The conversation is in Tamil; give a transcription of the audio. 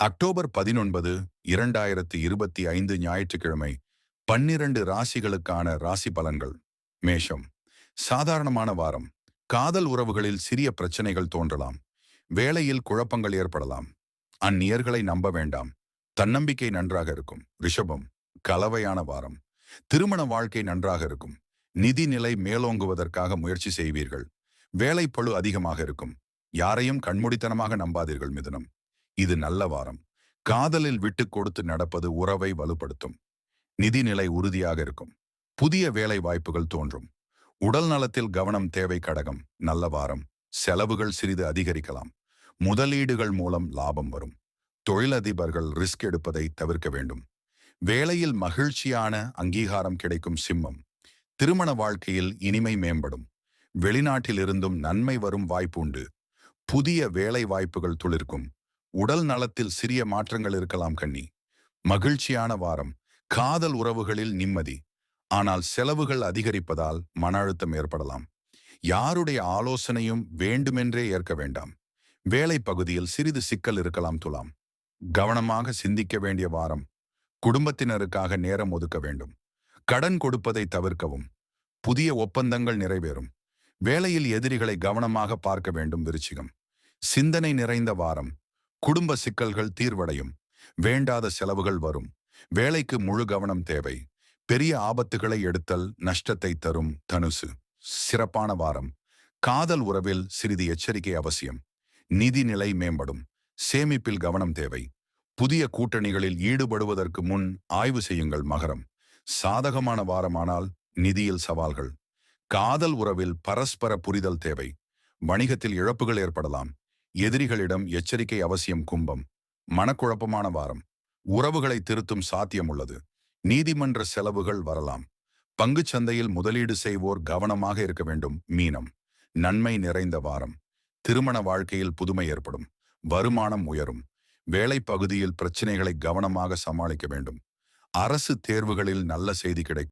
அக்டோபர் 19, 2025 ஞாயிற்றுக்கிழமை 12 ராசிகளுக்கான ராசி பலன்கள். மேஷம். சாதாரணமான வாரம். காதல் உறவுகளில் சிறிய பிரச்சனைகள் தோன்றலாம். வேலையில் குழப்பங்கள் ஏற்படலாம். அந்நியர்களை நம்ப வேண்டாம். தன்னம்பிக்கை நன்றாக இருக்கும். ரிஷபம். கலவையான வாரம். திருமண வாழ்க்கை நன்றாக இருக்கும். நிதி நிலை மேலோங்குவதற்காக முயற்சி செய்வீர்கள். வேலைப்பளு அதிகமாக இருக்கும். யாரையும் கண்மூடித்தனமாக நம்பாதீர்கள். மிதுனம். இது நல்ல வாரம். காதலில் விட்டு கொடுத்து நடப்பது உறவை வலுப்படுத்தும். நிதிநிலை உறுதியாக இருக்கும். புதிய வேலை வாய்ப்புகள் தோன்றும். உடல் நலத்தில் கவனம் தேவை. கடகம். நல்ல வாரம். செலவுகள் சிறிது அதிகரிக்கலாம். முதலீடுகள் மூலம் லாபம் வரும். தொழிலதிபர்கள் ரிஸ்க் எடுப்பதை தவிர்க்க வேண்டும். வேலையில் மகிழ்ச்சியான அங்கீகாரம் கிடைக்கும். சிம்மம். திருமண வாழ்க்கையில் இனிமை மேம்படும். வெளிநாட்டில் இருந்தும் நன்மை வரும் வாய்ப்பு உண்டு. புதிய வேலை வாய்ப்புகள் துளிர்க்கும். உடல் நலத்தில் சிறிய மாற்றங்கள் இருக்கலாம். கன்னி. மகிழ்ச்சியான வாரம். காதல் உறவுகளில் நிம்மதி. ஆனால் செலவுகள் அதிகரிப்பதால் மன அழுத்தம் ஏற்படலாம். யாருடைய ஆலோசனையும் வேண்டுமென்றே ஏற்க வேண்டாம். வேலை பகுதியில் சிறிது சிக்கல் இருக்கலாம். துலாம். கவனமாக சிந்திக்க வேண்டிய வாரம். குடும்பத்தினருக்காக நேரம் ஒதுக்க வேண்டும். கடன் கொடுப்பதை தவிர்க்கவும். புதிய ஒப்பந்தங்கள் நிறைவேறும். வேலையில் எதிரிகளை கவனமாக பார்க்க வேண்டும். விருச்சிகம். சிந்தனை நிறைந்த வாரம். குடும்ப சிக்கல்கள் தீர்வடையும். வேண்டாத செலவுகள் வரும். வேலைக்கு முழு கவனம் தேவை. பெரிய ஆபத்துகளை எடுத்தல் நஷ்டத்தை தரும். தனுசு. சிறப்பான வாரம். காதல் உறவில் சிறிது எச்சரிக்கை அவசியம். நிதி நிலை மேம்படும். சேமிப்பில் கவனம் தேவை. புதிய கூட்டணிகளில் ஈடுபடுவதற்கு முன் ஆய்வு செய்யுங்கள். மகரம். சாதகமான வாரமானால் நிதியில் சவால்கள். காதல் உறவில் பரஸ்பர புரிதல் தேவை. வணிகத்தில் இழப்புகள் ஏற்படலாம். எதிரிகளிடம் எச்சரிக்கை அவசியம். கும்பம். மனக்குழப்பமான வாரம். உறவுகளை திருத்தும் சாத்தியம் உள்ளது. நீதிமன்ற செலவுகள் வரலாம். பங்குச் சந்தையில் முதலீடு செய்வோர் கவனமாக இருக்க வேண்டும். மீனம். நன்மை நிறைந்த வாரம். திருமண வாழ்க்கையில் புதுமை ஏற்படும். வருமானம் உயரும். வேலை பகுதியில் பிரச்சனைகளை கவனமாக சமாளிக்க வேண்டும். அரசு தேர்வுகளில் நல்ல செய்தி கிடைக்கும்.